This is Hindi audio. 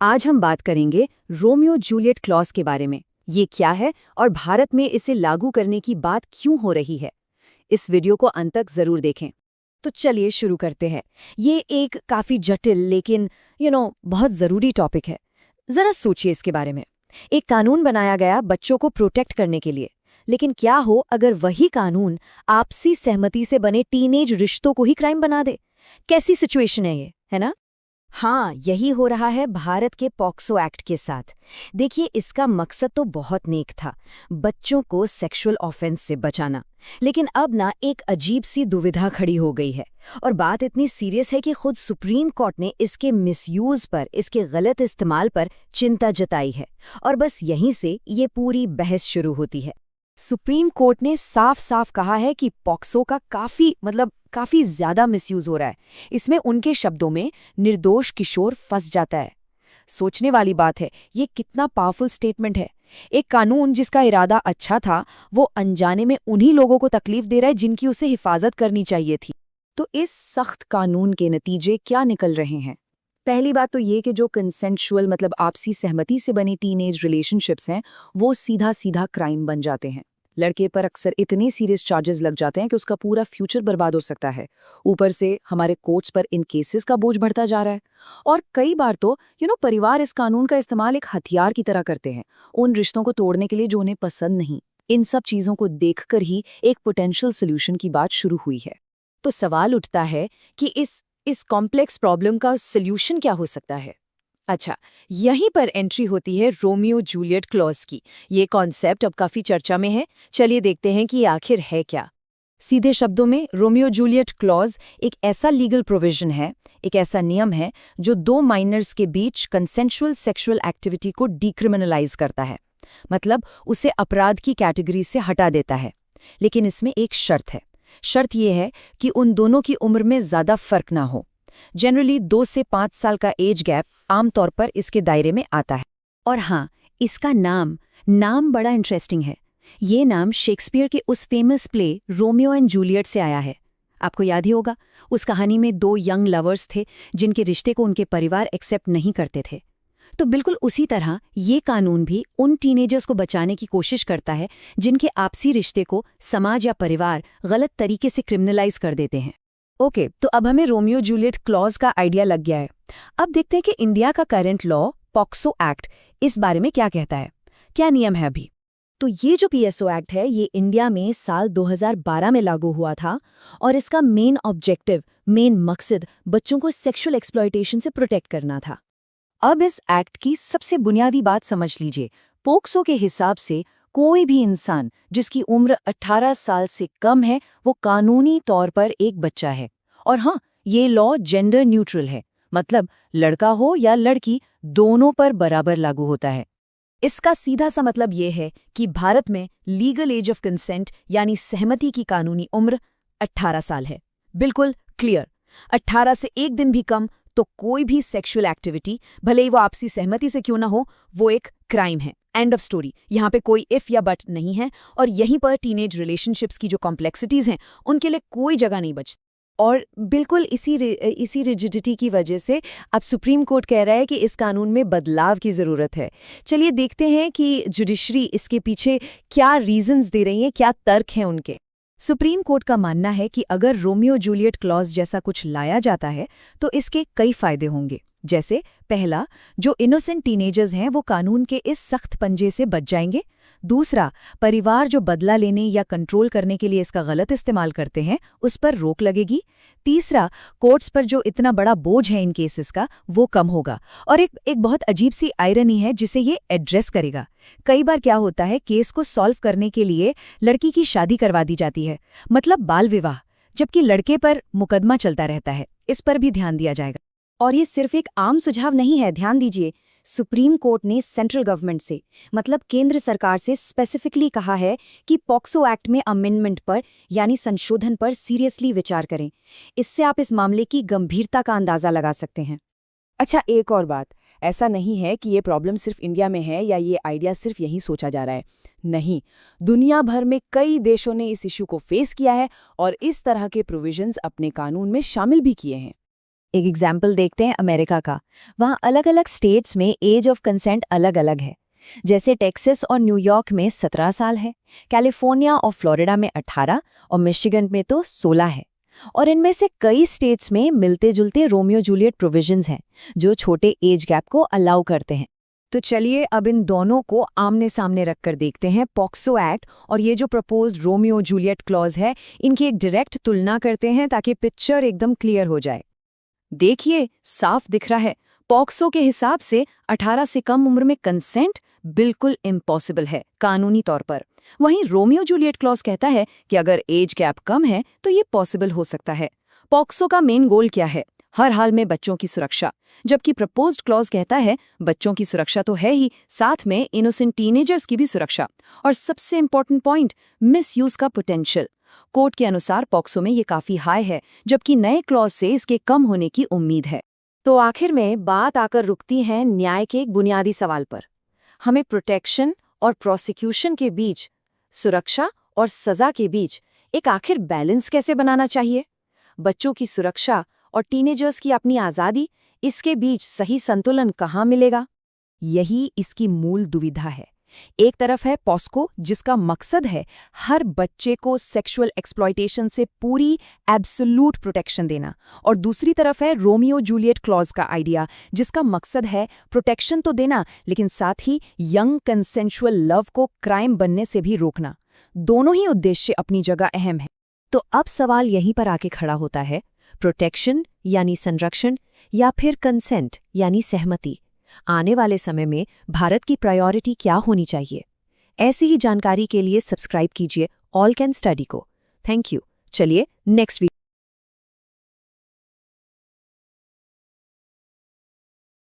आज हम बात करेंगे रोमियो जूलियट क्लॉज के बारे में। ये क्या है और भारत में इसे लागू करने की बात क्यों हो रही है। इस वीडियो को अंत तक जरूर देखें। तो चलिए शुरू करते हैं। ये एक काफी जटिल लेकिन बहुत जरूरी टॉपिक है। जरा सोचिए इसके बारे में। एक कानून बनाया गया बच्चों को प्रोटेक्ट करने के लिए, लेकिन क्या हो अगर वही कानून आपसी सहमति से बने टीनेज रिश्तों को ही क्राइम बना दे। कैसी सिचुएशन है ये, है ना? हाँ, यही हो रहा है भारत के पॉक्सो एक्ट के साथ। देखिए, इसका मकसद तो बहुत नेक था, बच्चों को सेक्सुअल ऑफेंस से बचाना। लेकिन अब ना एक अजीब सी दुविधा खड़ी हो गई है, और बात इतनी सीरियस है कि खुद सुप्रीम कोर्ट ने इसके मिसयूज पर, इसके गलत इस्तेमाल पर चिंता जताई है। और बस यहीं से ये पूरी बहस शुरू होती है। सुप्रीम कोर्ट ने साफ साफ कहा है कि पॉक्सो का काफी ज्यादा मिसयूज हो रहा है। इसमें उनके शब्दों में निर्दोष किशोर फंस जाता है। सोचने वाली बात है, ये कितना पावरफुल स्टेटमेंट है। एक कानून जिसका इरादा अच्छा था, वो अनजाने में उन्हीं लोगों को तकलीफ दे रहा है जिनकी उसे हिफाजत करनी चाहिए थी। तो इस सख्त कानून के नतीजे क्या निकल रहे हैं? पहली बात तो ये कि जो कंसेंशुअल आपसी सहमति से बनी टीनेज रिलेशनशिप्स हैं, वो सीधा सीधा क्राइम बन जाते हैं। लड़के पर अक्सर इतने सीरियस चार्जेस लग जाते हैं कि उसका पूरा फ्यूचर बर्बाद हो सकता है। ऊपर से हमारे कोर्ट्स पर इन केसेस का बोझ बढ़ता जा रहा है। और कई बार तो परिवार इस कानून का इस्तेमाल एक हथियार की तरह करते हैं, उन रिश्तों को तोड़ने के लिए जो उन्हें पसंद नहीं। इन सब चीज़ों को देखकर ही एक पोटेंशियल सोल्यूशन की बात शुरू हुई है। तो सवाल उठता है कि इस कॉम्प्लेक्स प्रॉब्लम का सोल्यूशन क्या हो सकता है। अच्छा, यहीं पर एंट्री होती है रोमियो जूलियट क्लॉज की। ये कॉन्सेप्ट अब काफी चर्चा में है। चलिए देखते हैं कि ये आखिर है क्या। सीधे शब्दों में, रोमियो जूलियट क्लॉज एक ऐसा लीगल प्रोविजन है, एक ऐसा नियम है जो दो माइनर्स के बीच कंसेंशुअल सेक्सुअल एक्टिविटी को डिक्रिमिनलाइज करता है। मतलब उसे अपराध की कैटेगरी से हटा देता है। लेकिन इसमें एक शर्त है। शर्त यह है कि उन दोनों की उम्र में ज्यादा फर्क ना हो। जनरली 2 से 5 साल का एज गैप आमतौर पर इसके दायरे में आता है। और हाँ, इसका नाम बड़ा इंटरेस्टिंग है। ये नाम शेक्सपियर के उस famous play Romeo and Juliet से आया है। आपको याद ही होगा, उस कहानी में 2 यंग लवर्स थे जिनके रिश्ते को उनके परिवार एक्सेप्ट नहीं करते थे। तो बिल्कुल उसी तरह ये कानून भी उन टीनेजर्स को बचाने की कोशिश करता है जिनके आपसी रिश्ते को समाज या परिवार गलत तरीके से क्रिमिनलाइज कर देते हैं। ओके, तो अब हमें रोमियो जूलियट क्लॉज का आइडिया लग गया है। अब देखते हैं कि इंडिया का करंट लॉ पॉक्सो एक्ट इस बारे में क्या कहता है, क्या नियम है अभी। तो ये जो पीएसओ एक्ट है, ये इंडिया में साल 2012 में लागू हुआ था, और इसका मेन मकसद बच्चों को सेक्सुअल एक्सप्लॉयटेशन से प्रोटेक्ट करना था। अब इस एक्ट की सबसे बुनियादी बात समझ लीजिए। पोक्सो के हिसाब से कोई भी इंसान जिसकी उम्र 18 साल से कम है, वो कानूनी तौर पर एक बच्चा है। और हाँ, ये लॉ जेंडर न्यूट्रल है, मतलब लड़का हो या लड़की, दोनों पर बराबर लागू होता है। इसका सीधा सा मतलब ये है कि भारत में लीगल एज ऑफ कंसेंट यानी सहमति की कानूनी उम्र 18 साल है। बिल्कुल क्लियर। 18 से एक दिन भी कम तो कोई भी सेक्सुअल एक्टिविटी, भले ही वो आपसी सहमति से क्यों ना हो, वो एक क्राइम है। End of story. यहाँ पे कोई इफ या बट नहीं है। और यहीं पर टीनेज रिलेशनशिप्स की जो कॉम्प्लेक्सिटीज हैं, उनके लिए कोई जगह नहीं बचती। और बिल्कुल इसी रिजिडिटी की वजह से अब सुप्रीम कोर्ट कह रहा है कि इस कानून में बदलाव की ज़रूरत है। चलिए देखते हैं कि जुडिशरी इसके पीछे क्या रीजंस दे रही है, क्या तर्क हैं उनके। सुप्रीम कोर्ट का मानना है कि अगर रोमियो जूलियट क्लॉज जैसा कुछ लाया जाता है तो इसके कई फायदे होंगे। जैसे पहला, जो इनोसेंट टीनेजर्स हैं वो कानून के इस सख्त पंजे से बच जाएंगे। दूसरा, परिवार जो बदला लेने या कंट्रोल करने के लिए इसका गलत इस्तेमाल करते हैं, उस पर रोक लगेगी। तीसरा, कोर्ट्स पर जो इतना बड़ा बोझ है इन केसेस का, वो कम होगा। और एक बहुत अजीब सी आयरनी है जिसे ये एड्रेस करेगा। कई बार क्या होता है, केस को सॉल्व करने के लिए लड़की की शादी करवा दी जाती है, मतलब बाल विवाह, जबकि लड़के पर मुकदमा चलता रहता है। इस पर भी ध्यान दिया जाएगा। और ये सिर्फ एक आम सुझाव नहीं है, ध्यान दीजिए। सुप्रीम कोर्ट ने सेंट्रल गवर्नमेंट से, मतलब केंद्र सरकार से स्पेसिफिकली कहा है कि पॉक्सो एक्ट में अमेंडमेंट पर यानी संशोधन पर सीरियसली विचार करें। इससे आप इस मामले की गंभीरता का अंदाजा लगा सकते हैं। अच्छा, एक और बात, ऐसा नहीं है कि ये प्रॉब्लम सिर्फ इंडिया में है या ये आइडिया सिर्फ यहीं सोचा जा रहा है। नहीं, दुनिया भर में कई देशों ने इस इशू को फेस किया है और इस तरह के प्रोविजंस अपने कानून में शामिल भी किए हैं। एक एग्जाम्पल देखते हैं अमेरिका का। वहाँ अलग अलग स्टेट्स में एज ऑफ कंसेंट अलग अलग है। जैसे टेक्सास और न्यूयॉर्क में 17 साल है, कैलिफोर्निया और फ्लोरिडा में 18 और मिशिगन में तो 16 है। और इनमें से कई स्टेट्स में मिलते जुलते रोमियो जूलियट प्रोविजंस हैं जो छोटे एज गैप को अलाउ करते हैं। तो चलिए अब इन दोनों को आमने सामने रखकर देखते हैं, पॉक्सो एक्ट और ये जो प्रपोज्ड रोमियो जूलियट क्लॉज है, इनकी एक डायरेक्ट तुलना करते हैं ताकि पिक्चर एकदम क्लियर हो जाए। देखिए, साफ दिख रहा है, पॉक्सो के हिसाब से 18 से कम उम्र में कंसेंट बिल्कुल इम्पॉसिबल है कानूनी तौर पर। वहीं रोमियो जूलियट क्लॉज कहता है कि अगर एज गैप कम है तो ये पॉसिबल हो सकता है। पॉक्सो का मेन गोल क्या है? हर हाल में बच्चों की सुरक्षा, जबकि प्रपोज्ड क्लॉज कहता है बच्चों की सुरक्षा तो है ही, साथ में इनोसेंट टीनेजर्स की भी सुरक्षा। और सबसे इंपॉर्टेंट पॉइंट, मिसयूज का पोटेंशियल। कोर्ट के अनुसार पॉक्सो में ये काफी हाई है, जबकि नए क्लॉज से इसके कम होने की उम्मीद है। तो आखिर में बात आकर रुकती है न्याय के एक बुनियादी सवाल पर। हमें प्रोटेक्शन और प्रोसिक्यूशन के बीच, सुरक्षा और सजा के बीच एक आखिर बैलेंस कैसे बनाना चाहिए? बच्चों की सुरक्षा और टीनेजर्स की अपनी आज़ादी, इसके बीच सही संतुलन कहाँ मिलेगा? यही इसकी मूल दुविधा है। एक तरफ है पॉस्को, जिसका मकसद है हर बच्चे को सेक्सुअल एक्सप्लॉयटेशन से पूरी एब्सोल्यूट प्रोटेक्शन देना, और दूसरी तरफ है रोमियो जूलियट क्लॉज का आइडिया, जिसका मकसद है प्रोटेक्शन तो देना लेकिन साथ ही यंग कंसेंशुअल लव को क्राइम बनने से भी रोकना। दोनों ही उद्देश्य अपनी जगह अहम है। तो अब सवाल यहीं पर आके खड़ा होता है, प्रोटेक्शन यानी संरक्षण या फिर कंसेंट यानी सहमति? आने वाले समय में भारत की प्रायोरिटी क्या होनी चाहिए? ऐसी ही जानकारी के लिए सब्सक्राइब कीजिए ऑल कैन स्टडी को। Thank you. चलिए नेक्स्ट